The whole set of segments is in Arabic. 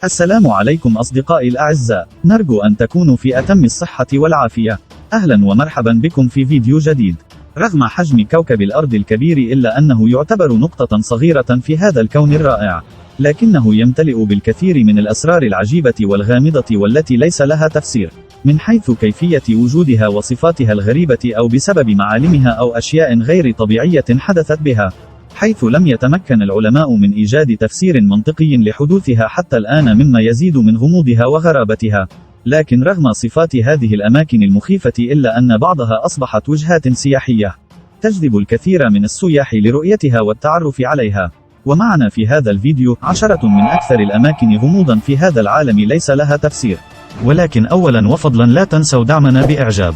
السلام عليكم أصدقائي الأعزاء، نرجو أن تكونوا في أتم الصحة والعافية. أهلا ومرحبا بكم في فيديو جديد. رغم حجم كوكب الأرض الكبير إلا أنه يعتبر نقطة صغيرة في هذا الكون الرائع، لكنه يمتلئ بالكثير من الأسرار العجيبة والغامضة والتي ليس لها تفسير، من حيث كيفية وجودها وصفاتها الغريبة أو بسبب معالمها أو أشياء غير طبيعية حدثت بها، حيث لم يتمكن العلماء من إيجاد تفسير منطقي لحدوثها حتى الآن، مما يزيد من غموضها وغرابتها. لكن رغم صفات هذه الأماكن المخيفة إلا أن بعضها أصبحت وجهات سياحية تجذب الكثير من السياح لرؤيتها والتعرف عليها. ومعنا في هذا الفيديو 10 من أكثر الأماكن غموضا في هذا العالم ليس لها تفسير. ولكن أولا وفضلا لا تنسوا دعمنا بإعجاب،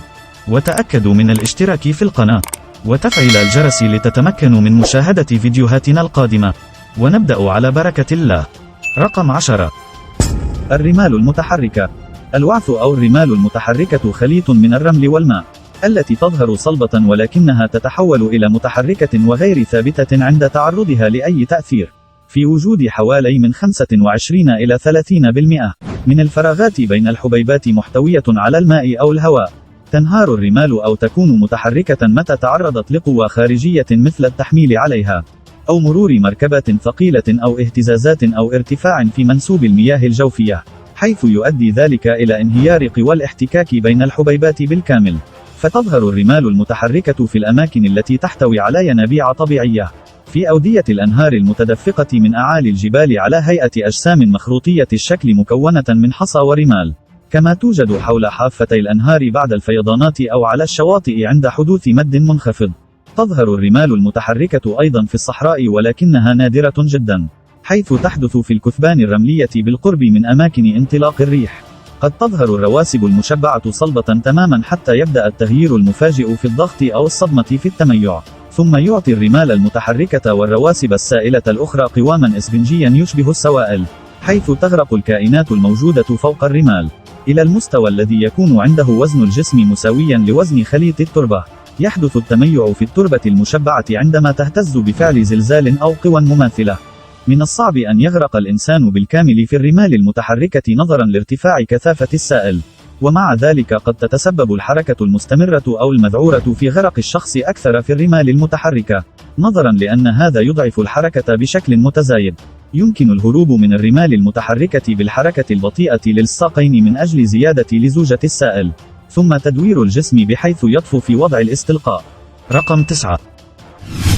وتأكدوا من الاشتراك في القناة، وتفعيل الجرس لتتمكنوا من مشاهدة فيديوهاتنا القادمة. ونبدأ على بركة الله. رقم 10. الرمال المتحركة. الوعث أو الرمال المتحركة خليط من الرمل والماء، التي تظهر صلبة ولكنها تتحول إلى متحركة وغير ثابتة عند تعرضها لأي تأثير، في وجود حوالي من 25 إلى 30% من الفراغات بين الحبيبات محتوية على الماء أو الهواء. تنهار الرمال أو تكون متحركة متى تعرضت لقوى خارجية مثل التحميل عليها، أو مرور مركبات ثقيلة، أو اهتزازات أو ارتفاع في منسوب المياه الجوفية، حيث يؤدي ذلك إلى انهيار قوى الاحتكاك بين الحبيبات بالكامل. فتظهر الرمال المتحركة في الأماكن التي تحتوي على ينابيع طبيعية، في أودية الأنهار المتدفقة من أعالي الجبال على هيئة أجسام مخروطية الشكل مكونة من حصى ورمال، كما توجد حول حافتي الأنهار بعد الفيضانات أو على الشواطئ عند حدوث مد منخفض. تظهر الرمال المتحركة أيضا في الصحراء، ولكنها نادرة جدا، حيث تحدث في الكثبان الرملية بالقرب من أماكن انطلاق الريح. قد تظهر الرواسب المشبعة صلبة تماما حتى يبدأ التغيير المفاجئ في الضغط أو الصدمة في التميع، ثم يعطي الرمال المتحركة والرواسب السائلة الأخرى قواما إسفنجيا يشبه السوائل، حيث تغرق الكائنات الموجودة فوق الرمال إلى المستوى الذي يكون عنده وزن الجسم مساويا لوزن خليط التربة. يحدث التميع في التربة المشبعة عندما تهتز بفعل زلزال أو قوى مماثلة. من الصعب أن يغرق الإنسان بالكامل في الرمال المتحركة نظرا لارتفاع كثافة السائل، ومع ذلك قد تتسبب الحركة المستمرة أو المذعورة في غرق الشخص أكثر في الرمال المتحركة، نظرا لأن هذا يضعف الحركة بشكل متزايد. يمكن الهروب من الرمال المتحركة بالحركة البطيئة للساقين من أجل زيادة لزوجة السائل، ثم تدوير الجسم بحيث يطفو في وضع الاستلقاء. رقم 9.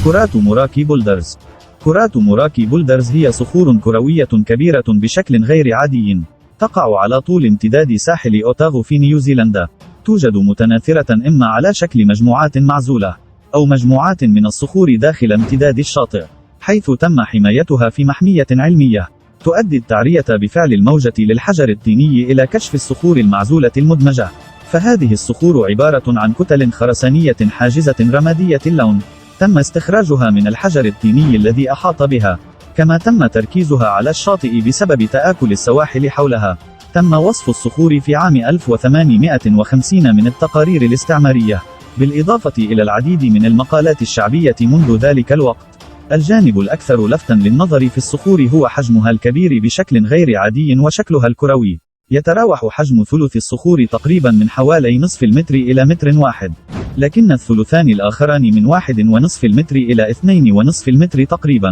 كرات موراكي بولدرز. كرات موراكي بولدرز هي صخور كروية كبيرة بشكل غير عادي، تقع على طول امتداد ساحل أوتاغو في نيوزيلندا. توجد متناثرة إما على شكل مجموعات معزولة، أو مجموعات من الصخور داخل امتداد الشاطئ، حيث تم حمايتها في محمية علمية. تؤدي التعرية بفعل الموجة للحجر الطيني إلى كشف الصخور المعزولة المدمجة. فهذه الصخور عبارة عن كتل خرسانية حاجزة رمادية اللون، تم استخراجها من الحجر الطيني الذي أحاط بها، كما تم تركيزها على الشاطئ بسبب تآكل السواحل حولها. تم وصف الصخور في عام 1850 من التقارير الاستعمارية، بالإضافة إلى العديد من المقالات الشعبية منذ ذلك الوقت. الجانب الأكثر لفتاً للنظر في الصخور هو حجمها الكبير بشكل غير عادي وشكلها الكروي. يتراوح حجم ثلث الصخور تقريبا من حوالي نصف المتر إلى متر واحد، لكن الثلثان الآخران من 1.5 المتر إلى 2.5 المتر تقريبا.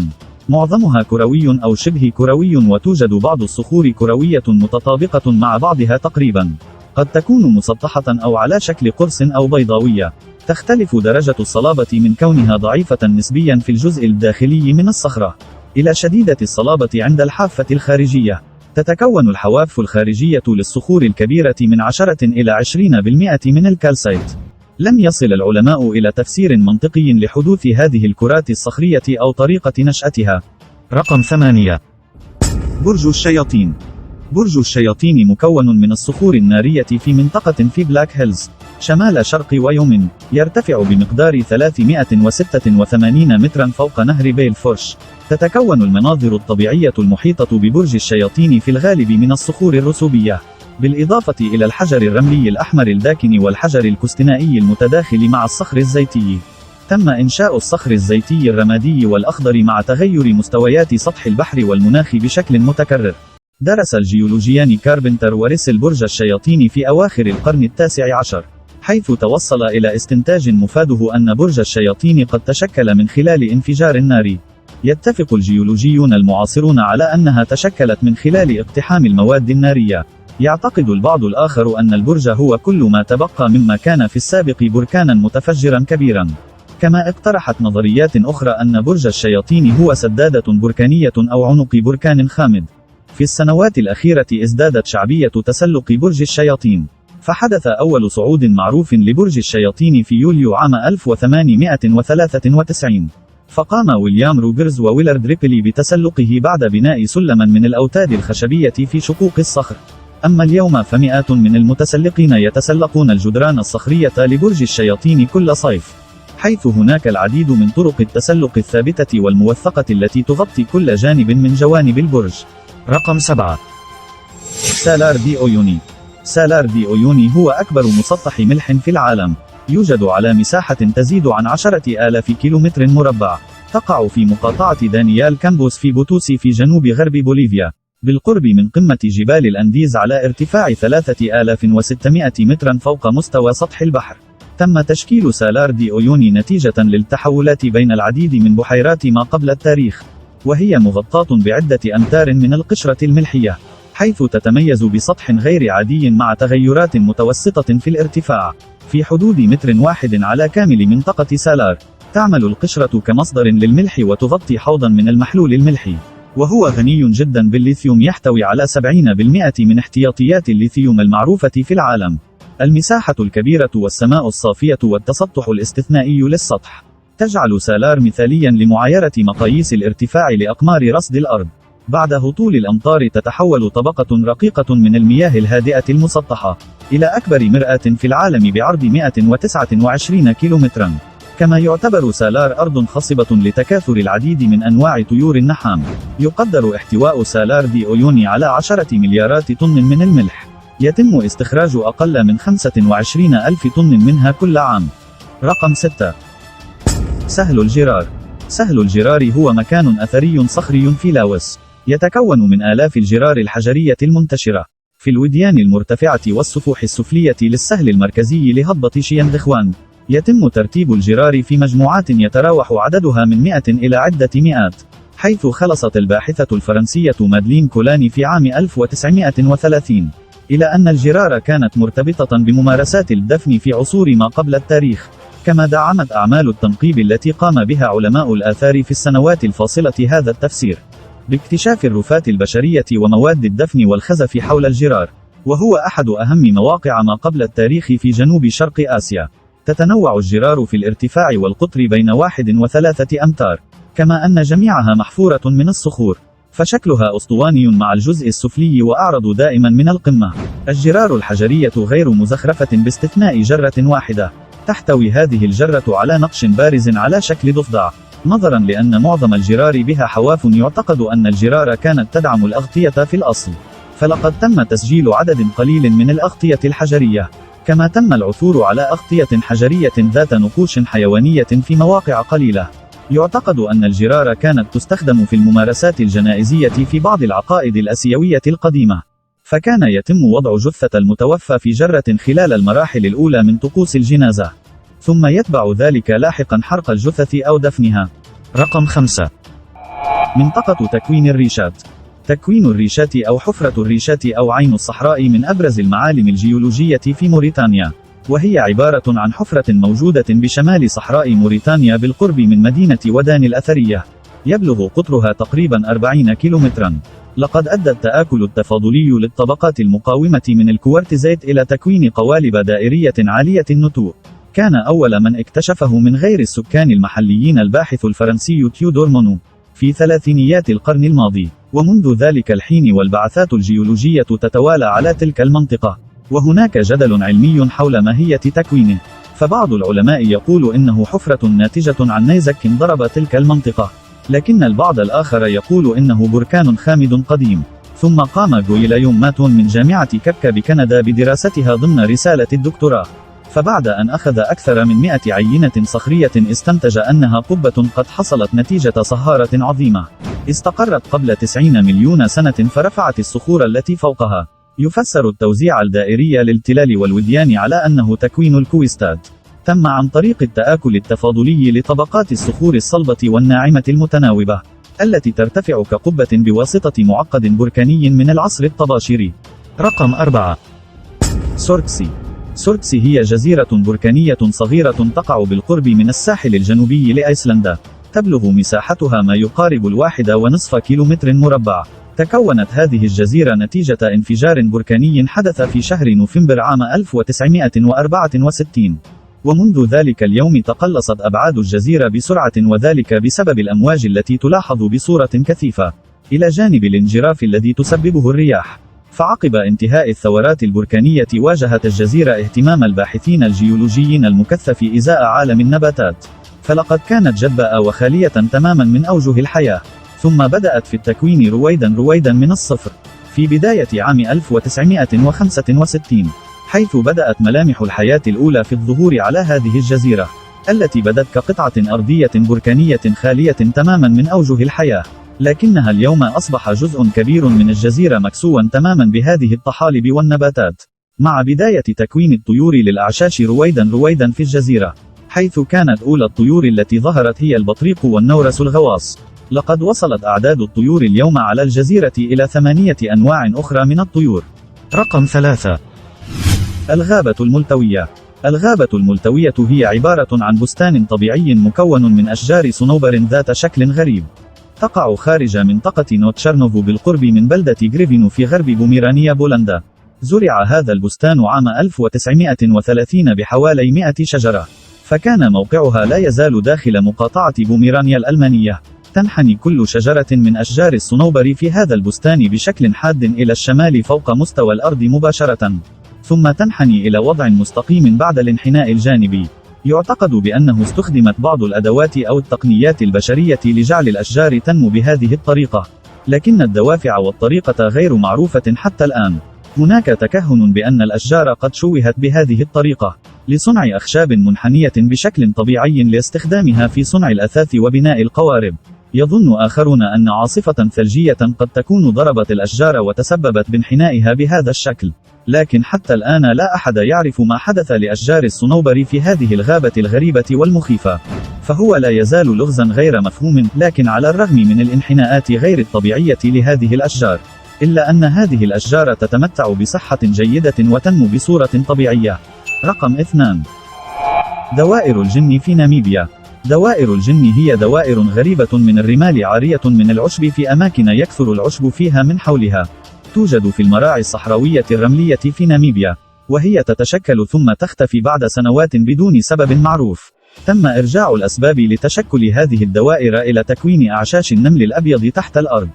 معظمها كروي أو شبه كروي، وتوجد بعض الصخور كروية متطابقة مع بعضها تقريبا، قد تكون مسطحة أو على شكل قرص أو بيضاوية. تختلف درجة الصلابة من كونها ضعيفة نسبيا في الجزء الداخلي من الصخرة إلى شديدة الصلابة عند الحافة الخارجية. تتكون الحواف الخارجية للصخور الكبيرة من 10 إلى 20% من الكالسيت. لم يصل العلماء إلى تفسير منطقي لحدوث هذه الكرات الصخرية أو طريقة نشأتها. رقم 8. برج الشياطين. برج الشياطين مكون من الصخور النارية في منطقة في بلاك هيلز، شمال شرق ويومين. يرتفع بمقدار 386 مترا فوق نهر بيلفورش. تتكون المناظر الطبيعية المحيطة ببرج الشياطين في الغالب من الصخور الرسوبية، بالإضافة إلى الحجر الرملي الأحمر الداكن والحجر الكستنائي المتداخل مع الصخر الزيتي. تم إنشاء الصخر الزيتي الرمادي والأخضر مع تغير مستويات سطح البحر والمناخ بشكل متكرر. درس الجيولوجيان كاربنتر وريسل برج الشياطين في أواخر القرن التاسع عشر، حيث توصل إلى استنتاج مفاده أن برج الشياطين قد تشكل من خلال انفجار ناري. يتفق الجيولوجيون المعاصرون على أنها تشكلت من خلال اقتحام المواد النارية. يعتقد البعض الآخر أن البرج هو كل ما تبقى مما كان في السابق بركانا متفجرا كبيرا. كما اقترحت نظريات أخرى أن برج الشياطين هو سدادة بركانية أو عنق بركان خامد. في السنوات الأخيرة ازدادت شعبية تسلق برج الشياطين، فحدث أول صعود معروف لبرج الشياطين في يوليو عام 1893. فقام ويليام روجرز وويلارد ريبلي بتسلقه بعد بناء سلما من الأوتاد الخشبية في شقوق الصخر. أما اليوم فمئات من المتسلقين يتسلقون الجدران الصخرية لبرج الشياطين كل صيف، حيث هناك العديد من طرق التسلق الثابتة والموثقة التي تغطي كل جانب من جوانب البرج. رقم 7. سالار دي أويوني. سالار دي أويوني هو أكبر مسطح ملح في العالم. يوجد على مساحة تزيد عن 10,000 كيلومتر مربع. تقع في مقاطعة دانيال كامبوس في بوتوسي في جنوب غرب بوليفيا، بالقرب من قمة جبال الأنديز على ارتفاع 3600 مترا فوق مستوى سطح البحر. تم تشكيل سالار دي أويوني نتيجة للتحولات بين العديد من بحيرات ما قبل التاريخ، وهي مغطاة بعدة أمتار من القشرة الملحية، حيث تتميز بسطح غير عادي مع تغيرات متوسطة في الارتفاع. في حدود متر واحد على كامل منطقة سالار، تعمل القشرة كمصدر للملح وتغطي حوضا من المحلول الملحي، وهو غني جدا بالليثيوم، يحتوي على 70% من احتياطيات الليثيوم المعروفة في العالم. المساحة الكبيرة والسماء الصافية والتسطح الاستثنائي للسطح تجعل سالار مثاليا لمعايرة مقاييس الارتفاع لأقمار رصد الأرض. بعد هطول الأمطار تتحول طبقة رقيقة من المياه الهادئة المسطحة إلى أكبر مرآة في العالم بعرض 129 كيلومترا. كما يعتبر سالار أرض خصبة لتكاثر العديد من أنواع طيور النحام. يقدر احتواء سالار دي أويوني على 10 مليارات طن من الملح، يتم استخراج أقل من 25,000 طن منها كل عام. رقم 6. سهل الجرار. سهل الجرار هو مكان أثري صخري في لاوس، يتكون من آلاف الجرار الحجرية المنتشرة في الوديان المرتفعة والسفوح السفلية للسهل المركزي لهضبة شيانغخوانغ. يتم ترتيب الجرار في مجموعات يتراوح عددها من 100 إلى عدة مئات، حيث خلصت الباحثة الفرنسية مادلين كولاني في عام 1930 إلى أن الجرار كانت مرتبطة بممارسات الدفن في عصور ما قبل التاريخ. كما دعمت أعمال التنقيب التي قام بها علماء الآثار في السنوات الفاصلة هذا التفسير باكتشاف الرفات البشرية ومواد الدفن والخزف حول الجرار، وهو أحد أهم مواقع ما قبل التاريخ في جنوب شرق آسيا. تتنوع الجرار في الارتفاع والقطر بين 1 و3 أمتار، كما أن جميعها محفورة من الصخور، فشكلها أسطواني مع الجزء السفلي وأعرض دائما من القمة. الجرار الحجرية غير مزخرفة باستثناء جرة واحدة. تحتوي هذه الجرة على نقش بارز على شكل ضفدع، نظرا لأن معظم الجرار بها حواف. يعتقد أن الجرار كانت تدعم الأغطية في الأصل، فلقد تم تسجيل عدد قليل من الأغطية الحجرية. كما تم العثور على أغطية حجرية ذات نقوش حيوانية في مواقع قليلة. يعتقد أن الجرار كانت تستخدم في الممارسات الجنائزية في بعض العقائد الآسيوية القديمة، فكان يتم وضع جثة المتوفى في جرة خلال المراحل الأولى من طقوس الجنازة، ثم يتبع ذلك لاحقا حرق الجثث أو دفنها. رقم 5. منطقة تكوين الريشات. تكوين الريشات أو حفرة الريشات أو عين الصحراء من أبرز المعالم الجيولوجية في موريتانيا، وهي عبارة عن حفرة موجودة بشمال صحراء موريتانيا بالقرب من مدينة ودان الأثرية، يبلغ قطرها تقريبا 40 كيلومترا. لقد أدى التآكل التفاضلي للطبقات المقاومة من الكوارتزيت إلى تكوين قوالب دائرية عالية النتوء. كان أول من اكتشفه من غير السكان المحليين الباحث الفرنسي تيودور مونو في ثلاثينيات القرن الماضي، ومنذ ذلك الحين والبعثات الجيولوجية تتوالى على تلك المنطقة، وهناك جدل علمي حول ماهية تكوينه. فبعض العلماء يقول إنه حفرة ناتجة عن نيزك ضرب تلك المنطقة، لكن البعض الآخر يقول إنه بركان خامد قديم. ثم قام غويلايوم ماتون من جامعة كبكا بكندا بدراستها ضمن رسالة الدكتوراه، فبعد أن أخذ أكثر من 100 عينة صخرية استنتج أنها قبة قد حصلت نتيجة صهارة عظيمة. استقرت قبل 90 مليون سنة فرفعت الصخور التي فوقها. يفسر التوزيع الدائري للتلال والوديان على أنه تكوين الكويستات تم عن طريق التآكل التفاضلي لطبقات الصخور الصلبة والناعمة المتناوبة، التي ترتفع كقبة بواسطة معقد بركاني من العصر الطباشيري. رقم 4. سوركسي. سوركسي هي جزيرة بركانية صغيرة تقع بالقرب من الساحل الجنوبي لأيسلندا. تبلغ مساحتها ما يقارب 1.5 كيلومتر مربع. تكونت هذه الجزيرة نتيجة انفجار بركاني حدث في شهر نوفمبر عام 1964. ومنذ ذلك اليوم تقلصت أبعاد الجزيرة بسرعة، وذلك بسبب الأمواج التي تلاحظ بصورة كثيفة، إلى جانب الانجراف الذي تسببه الرياح. فعقب انتهاء الثورات البركانية واجهت الجزيرة اهتمام الباحثين الجيولوجيين المكثف إزاء عالم النباتات، فلقد كانت جدباء وخالية تماما من أوجه الحياة، ثم بدأت في التكوين رويدا من الصفر في بداية عام 1965، حيث بدأت ملامح الحياة الأولى في الظهور على هذه الجزيرة، التي بدت كقطعة أرضية بركانية خالية تماما من أوجه الحياة، لكنها اليوم أصبح جزء كبير من الجزيرة مكسوا تماما بهذه الطحالب والنباتات، مع بداية تكوين الطيور للأعشاش رويدا في الجزيرة، حيث كانت أولى الطيور التي ظهرت هي البطريق والنورس الغواص. لقد وصلت أعداد الطيور اليوم على الجزيرة إلى 8 أنواع أخرى من الطيور. رقم 3. الغابة الملتوية. الغابة الملتوية هي عبارة عن بستان طبيعي مكون من أشجار صنوبر ذات شكل غريب. تقع خارج منطقة نوتشارنوف بالقرب من بلدة غريفينو في غرب بوميرانيا بولندا. زرع هذا البستان عام 1930 بحوالي 100 شجرة، فكان موقعها لا يزال داخل مقاطعة بوميرانيا الألمانية. تنحني كل شجرة من أشجار الصنوبر في هذا البستان بشكل حاد إلى الشمال فوق مستوى الأرض مباشرة، ثم تنحني إلى وضع مستقيم بعد الانحناء الجانبي. يعتقد بأنه استخدمت بعض الأدوات أو التقنيات البشرية لجعل الأشجار تنمو بهذه الطريقة، لكن الدوافع والطريقة غير معروفة حتى الآن. هناك تكهن بأن الأشجار قد شوهت بهذه الطريقة لصنع أخشاب منحنية بشكل طبيعي لاستخدامها في صنع الأثاث وبناء القوارب. يظن آخرون أن عاصفة ثلجية قد تكون ضربت الأشجار وتسببت بانحنائها بهذا الشكل، لكن حتى الآن لا أحد يعرف ما حدث لأشجار الصنوبر في هذه الغابة الغريبة والمخيفة، فهو لا يزال لغزا غير مفهوم. لكن على الرغم من الانحناءات غير الطبيعية لهذه الأشجار، إلا أن هذه الأشجار تتمتع بصحة جيدة وتنمو بصورة طبيعية. رقم 2. دوائر الجن في ناميبيا. دوائر الجن هي دوائر غريبة من الرمال عارية من العشب في أماكن يكثر العشب فيها من حولها. توجد في المراعي الصحراوية الرملية في ناميبيا، وهي تتشكل ثم تختفي بعد سنوات بدون سبب معروف. تم إرجاع الأسباب لتشكل هذه الدوائر إلى تكوين أعشاش النمل الأبيض تحت الأرض،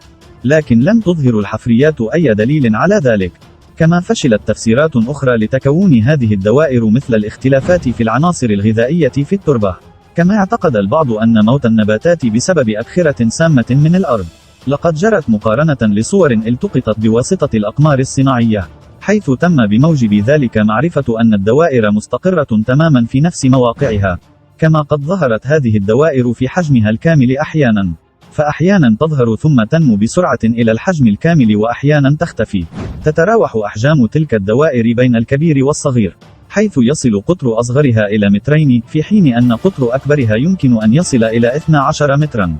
لكن لم تظهر الحفريات أي دليل على ذلك. كما فشلت تفسيرات أخرى لتكون هذه الدوائر، مثل الاختلافات في العناصر الغذائية في التربة. كما اعتقد البعض أن موت النباتات بسبب أبخرة سامة من الأرض. لقد جرت مقارنة لصور التقطت بواسطة الأقمار الصناعية، حيث تم بموجب ذلك معرفة أن الدوائر مستقرة تماما في نفس مواقعها. كما قد ظهرت هذه الدوائر في حجمها الكامل أحيانا، فأحيانا تظهر ثم تنمو بسرعة إلى الحجم الكامل، وأحيانا تختفي. تتراوح أحجام تلك الدوائر بين الكبير والصغير، حيث يصل قطر أصغرها إلى 2 متر، في حين أن قطر أكبرها يمكن أن يصل إلى 12 مترا.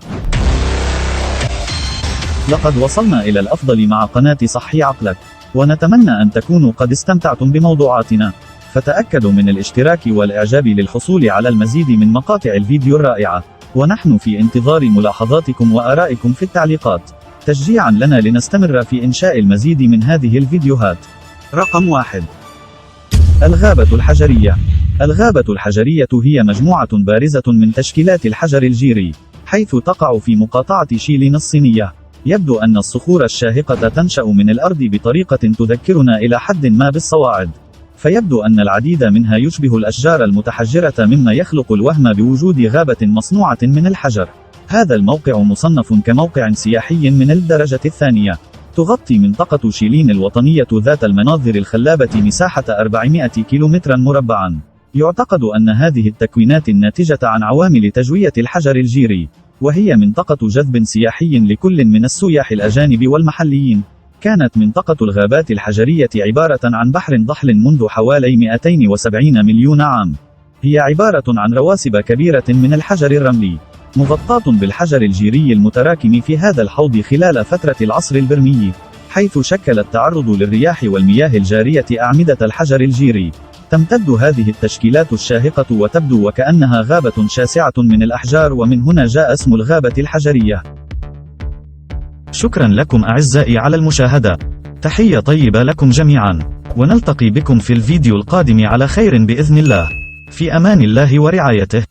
لقد وصلنا إلى الأفضل مع قناة صحي عقلك، ونتمنى أن تكونوا قد استمتعتم بموضوعاتنا. فتأكدوا من الاشتراك والإعجاب للحصول على المزيد من مقاطع الفيديو الرائعة، ونحن في انتظار ملاحظاتكم وآرائكم في التعليقات، تشجيعا لنا لنستمر في إنشاء المزيد من هذه الفيديوهات. رقم 1. الغابة الحجرية. الغابة الحجرية هي مجموعة بارزة من تشكيلات الحجر الجيري، حيث تقع في مقاطعة شيلين الصينية. يبدو أن الصخور الشاهقة تنشأ من الأرض بطريقة تذكرنا إلى حد ما بالصواعد، فيبدو أن العديد منها يشبه الأشجار المتحجرة، مما يخلق الوهم بوجود غابة مصنوعة من الحجر. هذا الموقع مصنف كموقع سياحي من الدرجة الثانية. تغطي منطقة شيلين الوطنية ذات المناظر الخلابة مساحة 400 كيلومترا مربعا. يعتقد أن هذه التكوينات الناتجة عن عوامل تجوية الحجر الجيري وهي منطقة جذب سياحي لكل من السياح الأجانب والمحليين. كانت منطقة الغابات الحجرية عبارة عن بحر ضحل منذ حوالي 270 مليون عام. هي عبارة عن رواسب كبيرة من الحجر الرملي، مغطاة بالحجر الجيري المتراكم في هذا الحوض خلال فترة العصر البرمي، حيث شكل التعرض للرياح والمياه الجارية أعمدة الحجر الجيري. تمتد هذه التشكيلات الشاهقة وتبدو وكأنها غابة شاسعة من الأحجار، ومن هنا جاء اسم الغابة الحجرية. شكرا لكم أعزائي على المشاهدة. تحية طيبة لكم جميعا، ونلتقي بكم في الفيديو القادم على خير بإذن الله. في أمان الله ورعايته.